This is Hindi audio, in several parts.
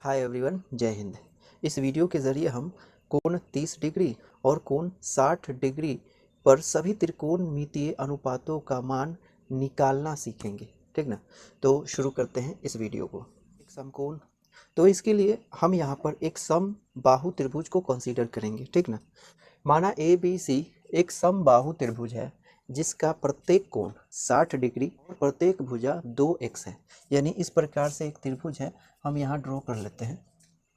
हाय एवरीवन, जय हिंद। इस वीडियो के ज़रिए हम कोण 30 डिग्री और कोण 60 डिग्री पर सभी त्रिकोणमितीय अनुपातों का मान निकालना सीखेंगे, ठीक ना। तो शुरू करते हैं इस वीडियो को। एक समकोण, तो इसके लिए हम यहाँ पर एक समबाहु त्रिभुज को कंसीडर करेंगे, ठीक ना। माना ABC एक समबाहु त्रिभुज है जिसका प्रत्येक कोण 60 डिग्री और प्रत्येक भुजा 2x है। यानी इस प्रकार से एक त्रिभुज है, हम यहाँ ड्रॉ कर लेते हैं।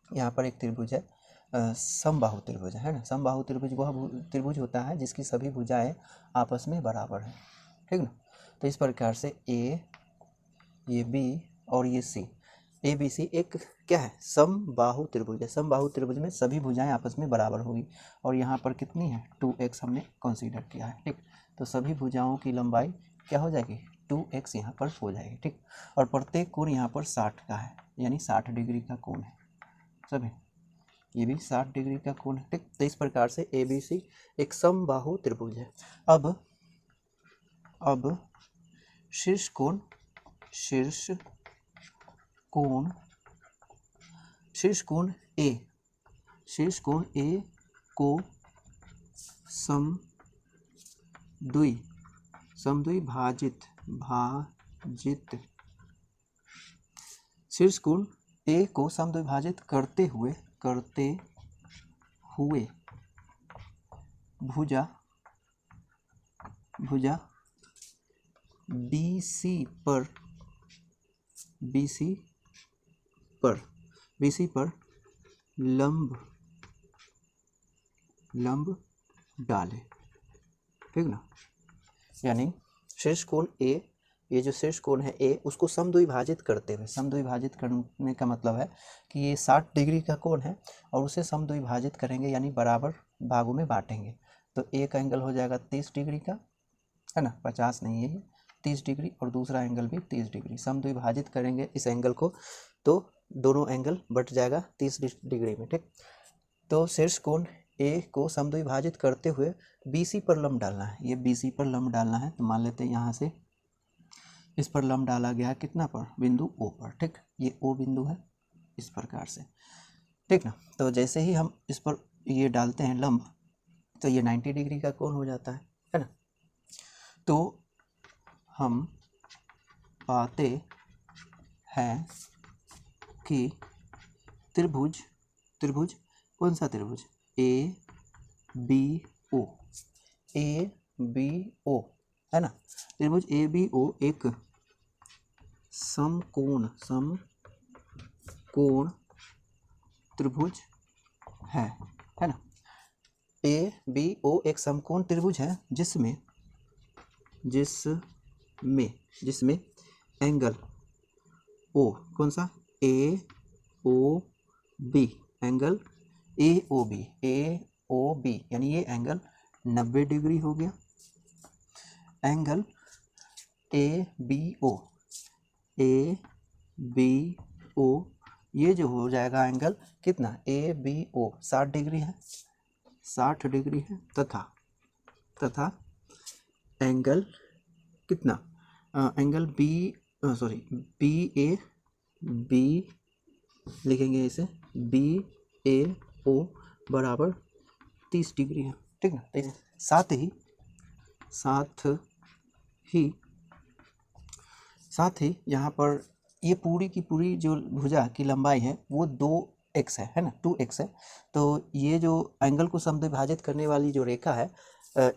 यहाँ पर एक त्रिभुज है, समबाहु त्रिभुज है ना। समबाहु त्रिभुज वह त्रिभुज होता है जिसकी सभी भुजाएं आपस में बराबर है, ठीक ना। तो इस प्रकार से ये B और ये C, ABC एक क्या है, समबाहु त्रिभुज है। समबाहु त्रिभुज में सभी भुजाएं आपस में बराबर होगी और यहाँ पर कितनी है, 2x हमने कंसीडर किया है, ठीक। तो सभी भुजाओं की लंबाई क्या हो जाएगी, 2x यहाँ पर हो जाएगी, ठीक। और प्रत्येक कोण यहाँ पर 60 का है, यानी 60 डिग्री का कोण है सभी। ये भी 60 डिग्री का कोण है, ठीक। तो इस प्रकार से ABC एक समबाहु त्रिभुज है। अब शीर्ष कोण A को समद्विभाजित शीर्ष कोण A को समद्विभाजित करते हुए भुजा BC पर लंब डाले, ठीक ना। यानी शीर्ष कोण A, ये जो शीर्ष कोण है A, उसको समद्विभाजित करते हुए, समद्विभाजित करने का मतलब है कि ये 60 डिग्री का कोण है और उसे समद्विभाजित करेंगे, यानी बराबर भागों में बांटेंगे। तो एक एंगल हो जाएगा 30 डिग्री का, है ना, 50 नहीं है, 30 डिग्री, और दूसरा एंगल भी 30 डिग्री। समद्विभाजित करेंगे इस एंगल को तो दोनों एंगल बट जाएगा 30 डिग्री में, ठीक। तो शीर्ष कोण A को समद्विभाजित करते हुए BC पर लंब डालना है। ये BC पर लंब डालना है, तो मान लेते हैं यहाँ से इस पर लंब डाला गया है, कितना पर, बिंदु O पर, ठीक। ये O बिंदु है इस प्रकार से, ठीक ना। तो जैसे ही हम इस पर ये डालते हैं लंब, तो ये 90 डिग्री का कोण हो जाता है ना। तो हम पाते हैं कि त्रिभुज कौन सा त्रिभुज, ABO है ना। त्रिभुज ABO एक समकोण त्रिभुज है ना। ABO एक समकोण त्रिभुज है जिसमें एंगल O कौन सा, AOB, एंगल AOB यानी ये एंगल 90 डिग्री हो गया। एंगल ABO ये जो हो जाएगा एंगल कितना, ABO 60 डिग्री है, 60 डिग्री है, तथा एंगल कितना, एंगल BAB लिखेंगे इसे, BAO बराबर 30 डिग्री है, ठीक ना। साथ ही यहाँ पर ये पूरी की पूरी जो भुजा की लंबाई है वो 2x है ना, 2x है। तो ये जो एंगल को समद्विभाजित करने वाली जो रेखा है,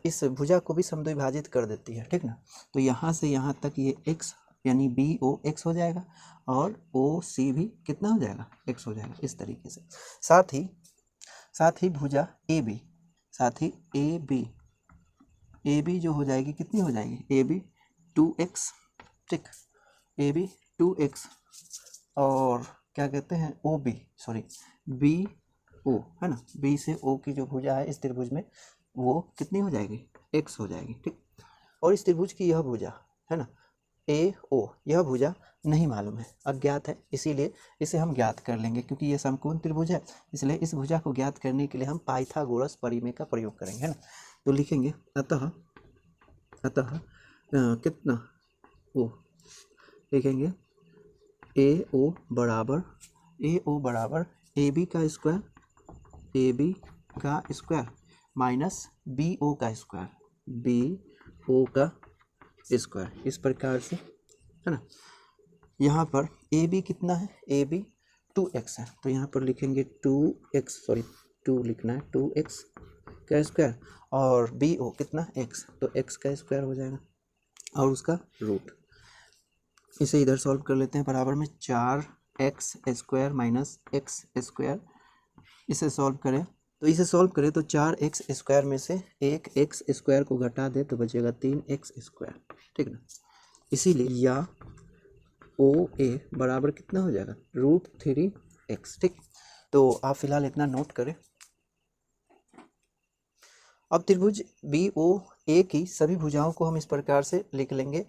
इस भुजा को भी समद्विभाजित कर देती है, ठीक ना। तो यहाँ से यहाँ तक ये x, यानी BO x हो जाएगा और OC भी कितना हो जाएगा, x हो जाएगा, इस तरीके से। साथ ही भुजा AB जो हो जाएगी, कितनी हो जाएगी, AB 2x, ठीक, AB 2x, और क्या कहते हैं, BO है ना। B से O की जो भुजा है इस त्रिभुज में, वो कितनी हो जाएगी, x हो जाएगी, ठीक। और इस त्रिभुज की यह भुजा है ना, AO, यह भुजा नहीं मालूम है, अज्ञात है, इसीलिए इसे हम ज्ञात कर लेंगे। क्योंकि ये समकोण त्रिभुज है, इसलिए इस भुजा को ज्ञात करने के लिए हम पाइथागोरस परिमेय का प्रयोग करेंगे, है ना। तो लिखेंगे अतः कितना O, लिखेंगे AO बराबर ए ओ बराबर ए बी का स्क्वायर माइनस बी ओ का स्क्वायर, इस प्रकार से, है ना। यहाँ पर ए बी कितना है, ए बी 2x है, तो यहाँ पर लिखेंगे 2 लिखना है, 2x का स्क्वायर, और बी ओ कितना x, तो x का स्क्वायर हो जाएगा और उसका रूट। इसे इधर सॉल्व कर लेते हैं, बराबर में 4x square minus x square. इसे सॉल्व करें तो 4x स्क्वायर में से एक x स्क्वायर को घटा दे तो बचेगा 3x स्क्वायर, ठीक ना। इसीलिए या ओ ए बराबर कितना हो जाएगा, √3x, ठीक। तो आप फिलहाल इतना नोट करें। अब त्रिभुज बी ओ ए की सभी भुजाओं को हम इस प्रकार से लिख लेंगे,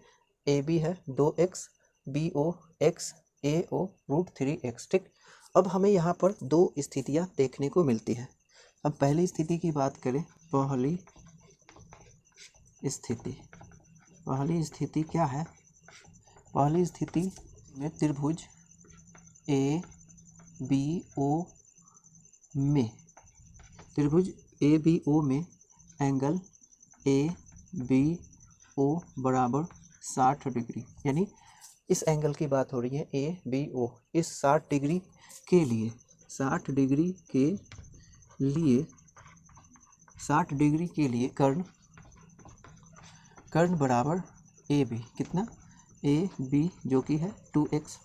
ए बी है 2x, बी ओ x, ए ओ √3x, ठीक। अब हमें यहाँ पर दो स्थितियाँ देखने को मिलती है। अब पहली स्थिति की बात करें, पहली स्थिति क्या है, पहली स्थिति में त्रिभुज ए बी ओ में एंगल ए बी ओ बराबर 60 डिग्री, यानी इस एंगल की बात हो रही है ए बी ओ। इस 60 डिग्री के लिए 60 डिग्री के लिए कर्ण बराबर ए बी, कितना, ए बी जो कि है 2x,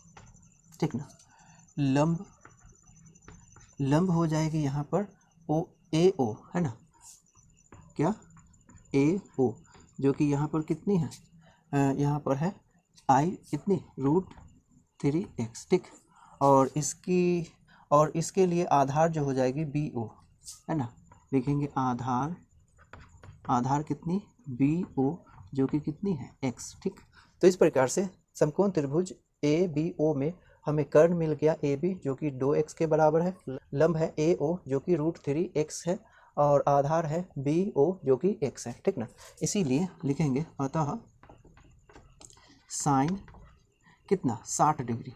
ठीक ना। लंब हो जाएगी यहाँ पर ए ओ, है ना, क्या, ए ओ, जो कि यहाँ पर कितनी है, यहाँ पर है आई कितनी, √3x, ठीक। और इसके लिए आधार जो हो जाएगी बी ओ, है ना, लिखेंगे आधार कितनी, बी ओ, जो कि कितनी है x, ठीक। तो इस प्रकार से समकोण त्रिभुज ए बी ओ में हमें कर्ण मिल गया ए बी जो कि 2x के बराबर है, लंब है ए ओ जो कि √3x है, और आधार है बी ओ जो कि x है, ठीक ना। इसीलिए लिखेंगे अतः साइन कितना, 60 डिग्री,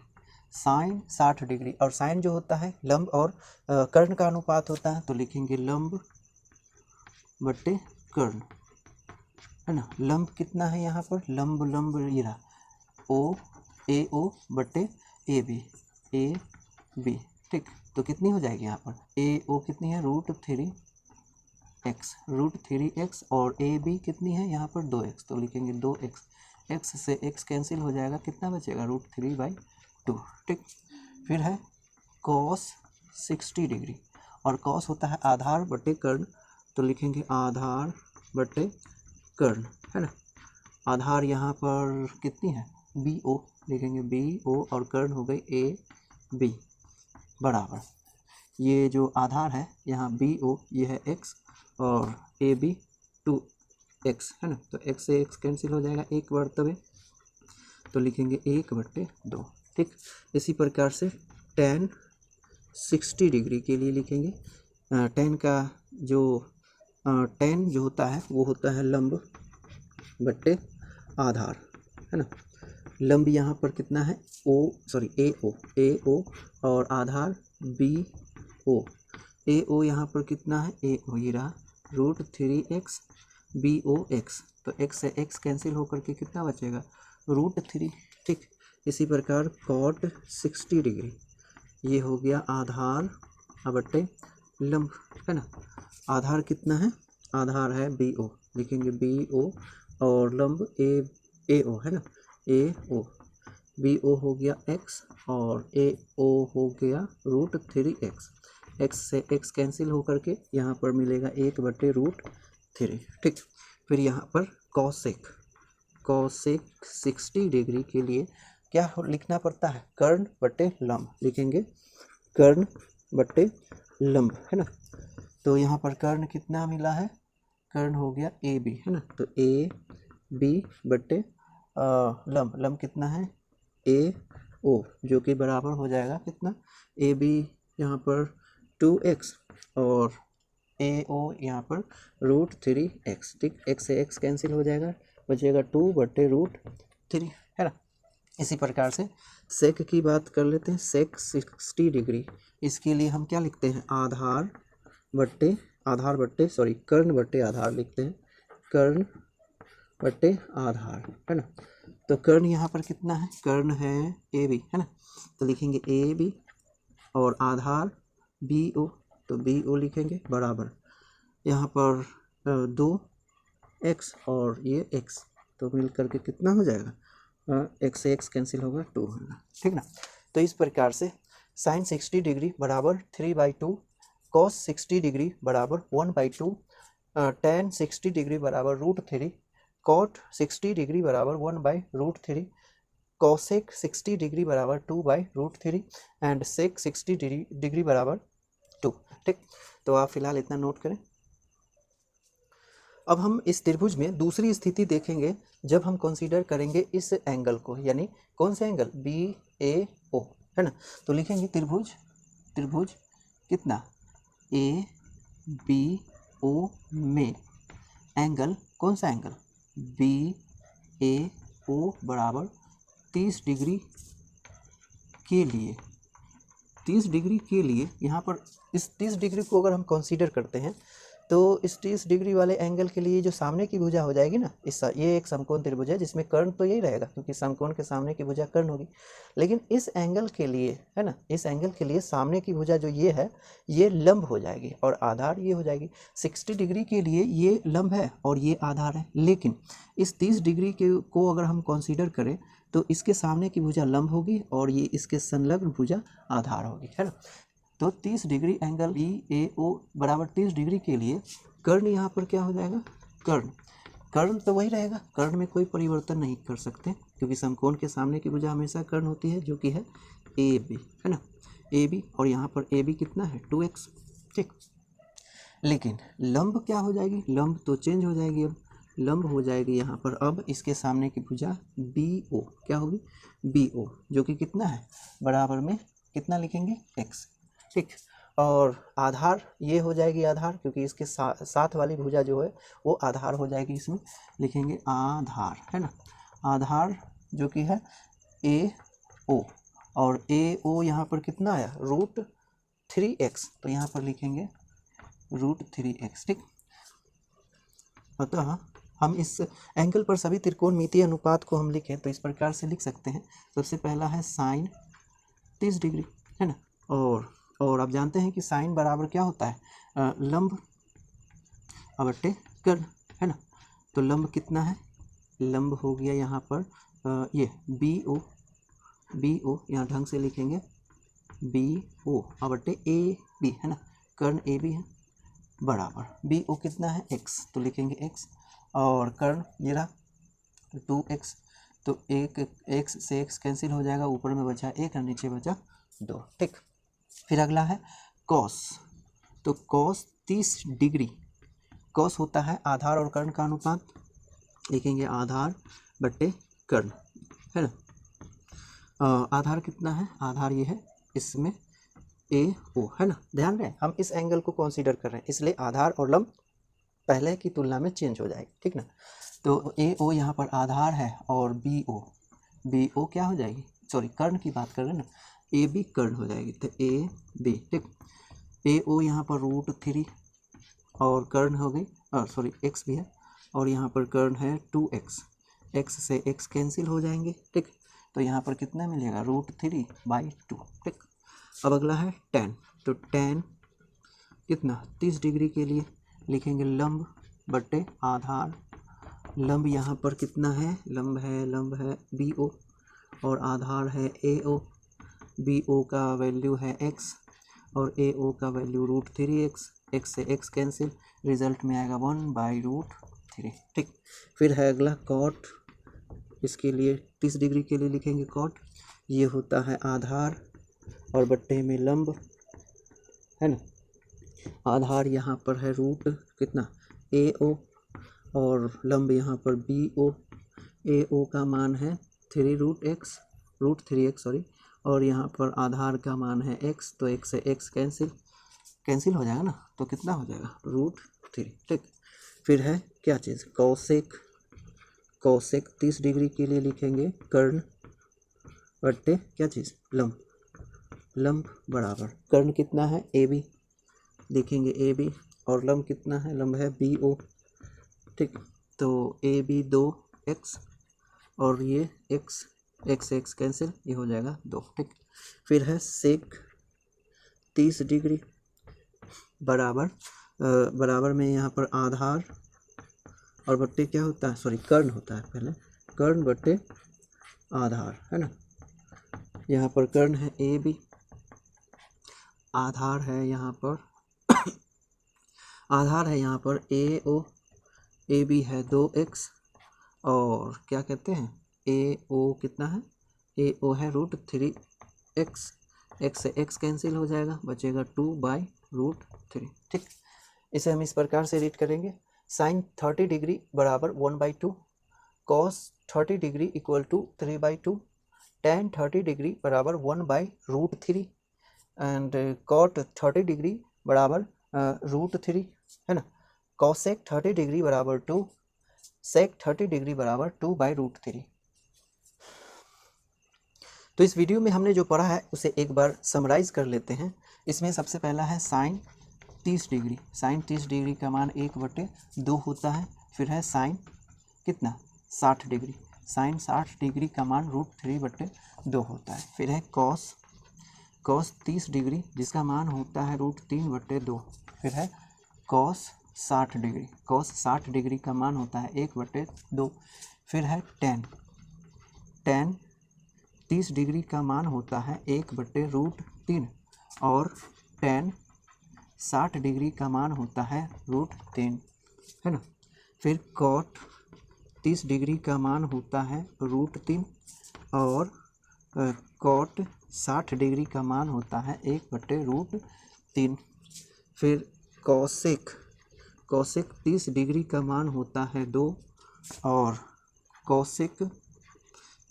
साइन 60 डिग्री, और साइन जो होता है लंब और कर्ण का अनुपात होता है, तो लिखेंगे लंब बट्टे कर्ण, है ना। लंब कितना है यहाँ पर, लंब ये रहा ए ओ बट्टे ए बी, ठीक। तो कितनी हो जाएगी यहाँ पर, ए ओ कितनी है, √3x, और ए बी कितनी है यहाँ पर 2x, तो लिखेंगे 2x, x से x कैंसिल हो जाएगा, कितना बचेगा, √3/2, ठीक। फिर है cos 60 डिग्री, और cos होता है आधार बट्टे कर्ण, तो लिखेंगे आधार बट्टे कर्ण, है ना। आधार यहाँ पर कितनी है, बी ओ, लिखेंगे बी ओ, और कर्ण हो गई ए बी बराबर, ये जो आधार है यहाँ बी ओ ये है x, और ए बी 2x, है ना, तो x से x कैंसिल हो जाएगा, 1/2, तो लिखेंगे 1/2, ठीक। इसी प्रकार से tan 60 डिग्री के लिए लिखेंगे, tan जो होता है वो होता है लंब बट्टे आधार, है ना। लंब यहाँ पर कितना है, ए ओ, और आधार बी ओ, ए ओ यहाँ पर कितना है, ए ओ ये रहा √3x, बी ओ x, तो x से x कैंसिल होकर के कितना बचेगा, √3, ठीक। इसी प्रकार cot 60 डिग्री, ये हो गया आधार बट्टे लंब, है ना। आधार कितना है, आधार है बी ओ, लिखेंगे बी ओ, और लंब ए ओ, है ना, ए ओ, बी ओ हो गया x, और ए ओ हो गया √3x, x से x कैंसिल होकर के यहाँ पर मिलेगा 1/√3, ठीक। फिर यहाँ पर कॉसेक 60 डिग्री के लिए क्या लिखना पड़ता है, कर्ण बट्टे लंब, लिखेंगे कर्ण बट्टे लंब, है ना। तो यहाँ पर कर्ण कितना मिला है, कर्ण हो गया ए बी, है ना, तो ए बी बट्टे लंब कितना है, ए ओ, जो कि बराबर हो जाएगा कितना, ए बी यहाँ पर 2x, और ए ओ यहाँ पर √3x, ठीक। x से x कैंसिल हो जाएगा, बचेगा 2/√3, है ना। इसी प्रकार से सेक की बात कर लेते हैं। सेक 60 डिग्री, इसके लिए हम क्या लिखते हैं, कर्ण बट्टे आधार लिखते हैं, कर्ण बट्टे आधार, है ना। तो कर्ण यहाँ पर कितना है, कर्ण है ए बी, है ना, तो लिखेंगे ए बी और आधार बी ओ, तो बी ओ लिखेंगे बराबर यहाँ पर 2x और ये x, तो मिल करके कितना हो जाएगा, x से x कैंसिल होगा 2 होगा, ठीक ना। तो इस प्रकार से साइन 60 डिग्री बराबर 3/2, कॉस 60 डिग्री बराबर 1/2, tan 60 डिग्री बराबर √3, कॉट 60 डिग्री बराबर 1/√3, कॉसेक 60 डिग्री बराबर 2/√3 एंड सेक 60 डिग्री बराबर 2, ठीक। तो आप फिलहाल इतना नोट करें। अब हम इस त्रिभुज में दूसरी स्थिति देखेंगे जब हम कंसीडर करेंगे इस एंगल को, यानी कौन सा एंगल, BAO, है ना। तो लिखेंगे त्रिभुज कितना ABO में एंगल, कौन सा एंगल, BAO बराबर 30 डिग्री के लिए, 30 डिग्री के लिए यहाँ पर इस 30 डिग्री को अगर हम कंसीडर करते हैं तो इस 30 डिग्री वाले एंगल के लिए जो सामने की भुजा हो जाएगी ना, ये एक समकोण त्रिभुज है जिसमें कर्ण तो यही रहेगा क्योंकि समकोण के सामने की भुजा कर्ण होगी, लेकिन इस एंगल के लिए, है ना, इस एंगल के लिए सामने की भुजा जो ये है ये लंब हो जाएगी और आधार ये हो जाएगी। 60 डिग्री के लिए ये लंब है और ये आधार है, लेकिन इस 30 डिग्री को अगर हम कंसीडर करें तो इसके सामने की भुजा लंब होगी और ये इसके संलग्न भुजा आधार होगी, है ना। तो 30 डिग्री एंगल BAO बराबर 30 डिग्री के लिए कर्ण यहाँ पर क्या हो जाएगा, कर्ण तो वही रहेगा, कर्ण में कोई परिवर्तन नहीं कर सकते क्योंकि समकोण के सामने की भुजा हमेशा कर्ण होती है जो कि है AB, है ना, AB, और यहाँ पर AB कितना है 2x, ठीक। लेकिन लंब क्या हो जाएगी, लंब तो चेंज हो जाएगी, अब लंब हो जाएगी यहाँ पर अब इसके सामने की भुजा BO, क्या होगी BO, जो कि कितना है, बराबर में कितना लिखेंगे x, ठीक। और आधार ये हो जाएगी आधार, क्योंकि इसके साथ वाली भुजा जो है वो आधार हो जाएगी, इसमें लिखेंगे आधार, है ना, आधार जो कि है AO, और AO यहाँ पर कितना आया √3x, तो यहाँ पर लिखेंगे √3x, ठीक। अतः हम इस एंगल पर सभी त्रिकोणमितीय अनुपात को हम लिखें तो इस प्रकार से लिख सकते हैं। सबसे पहला है साइन 30 डिग्री, है ना, और आप जानते हैं कि साइन बराबर क्या होता है, लंब बटे कर्ण, है ना। तो लंब कितना है, लंब हो गया यहाँ पर ये BO यहाँ ढंग से लिखेंगे BO बटे AB, है ना, कर्ण AB है बराबर BO कितना है x, तो लिखेंगे x, और कर्ण ये रहा 2x, तो एक x से x कैंसिल हो जाएगा, ऊपर में बचा 1 और नीचे बचा 2, ठीक। फिर अगला है कॉस, तो कॉस 30 डिग्री, कॉस होता है आधार और कर्ण का अनुपात, लिखेंगे आधार बट्टे कर्ण, है ना। आधार कितना है, आधार ये है इसमें AO, है ना। ध्यान रहे हम इस एंगल को कंसीडर कर रहे हैं इसलिए आधार और लंब पहले की तुलना में चेंज हो जाएगी, ठीक ना। तो AO यहाँ पर आधार है और BO क्या हो जाएगी, सॉरी कर्ण की बात कर रहे हैं ना, AB कर्ण हो जाएगी, तो AB, ठीक। AO यहाँ पर √3 और कर्ण हो गई, सॉरी x भी है, और यहाँ पर कर्ण है 2x, x से x कैंसिल हो जाएंगे, ठीक। तो यहाँ पर कितना मिलेगा √3/2, ठीक। अब अगला है tan, तो tan कितना 30 डिग्री के लिए लिखेंगे लंब बटे आधार, लंब यहाँ पर कितना है, लंब है BO और आधार है AO, BO का वैल्यू है x और AO का वैल्यू √3x, x से x कैंसिल, रिजल्ट में आएगा 1/√3, ठीक। फिर है अगला कॉट, इसके लिए 30 डिग्री के लिए लिखेंगे कॉट, ये होता है आधार और बट्टे में लंब, है ना, आधार यहाँ पर है रूट कितना AO और लंब यहाँ पर BO, AO का मान है √3x सॉरी, और यहाँ पर आधार का मान है x, तो x से x कैंसिल हो जाएगा ना, तो कितना हो जाएगा √3, ठीक। फिर है क्या चीज़ कौसेक, 30 डिग्री के लिए लिखेंगे कर्ण बट्टे क्या चीज़, लंब, लंब बराबर कर्ण कितना है ए बी, देखेंगे ए बी, और लंब कितना है, लंब है बी ओ, ठीक। तो ए बी 2x और ये x, x x कैंसिल, ये हो जाएगा 2, ठीक। फिर है सेक 30 डिग्री बराबर बराबर में यहाँ पर आधार और बट्टे क्या होता है, सॉरी कर्ण होता है, पहले कर्ण बट्टे आधार, है ना। यहाँ पर कर्ण है ए बी, आधार है यहाँ पर आधार है यहाँ पर ए ओ, ए बी है 2x और क्या कहते हैं ए ओ कितना है, ए ओ है √3x, x से x कैंसिल हो जाएगा, बचेगा 2/√3, ठीक। इसे हम इस प्रकार से रीड करेंगे, साइन 30 डिग्री बराबर 1/2, cos 30 degree equal to 3/2, tan 30 degree बराबर 1/√3 एंड कॉट 30 डिग्री बराबर √3, है ना। कॉसेक 30 डिग्री बराबर 2, सेक 30 डिग्री बराबर 2/√3। तो इस वीडियो में हमने जो पढ़ा है उसे एक बार समराइज कर लेते हैं। इसमें सबसे पहला है साइन 30 डिग्री, साइन 30 डिग्री का मान 1/2 होता है। फिर है साइन कितना 60 डिग्री, साइन 60 डिग्री का मान √3/2 होता है। फिर है कॉस, कॉस 30 डिग्री जिसका मान होता है √3/2। फिर है कॉस 60 डिग्री, कॉस 60 डिग्री का मान होता है 1/2। फिर है टेन, टेन 30 डिग्री का मान होता है 1/√3 और टेन 60 डिग्री का मान होता है √3, है ना। फिर कॉट 30 डिग्री का मान होता है √3 और कॉट 60 डिग्री का मान होता है 1/√3। फिर कॉसेक, कॉसेक 30 डिग्री का मान होता है 2 और कॉसेक,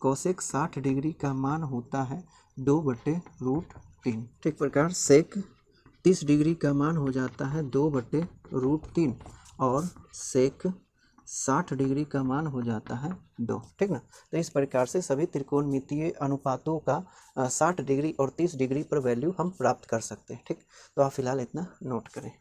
कॉसेक 60 डिग्री का मान होता है 2/√3। ठीक प्रकार सेक 30 डिग्री का मान हो जाता है 2/√3 और सेक 60 डिग्री का मान हो जाता है 2, ठीक ना। तो इस प्रकार से सभी त्रिकोणमितीय अनुपातों का 60 डिग्री और 30 डिग्री पर वैल्यू हम प्राप्त कर सकते हैं, ठीक। तो आप फिलहाल इतना नोट करें।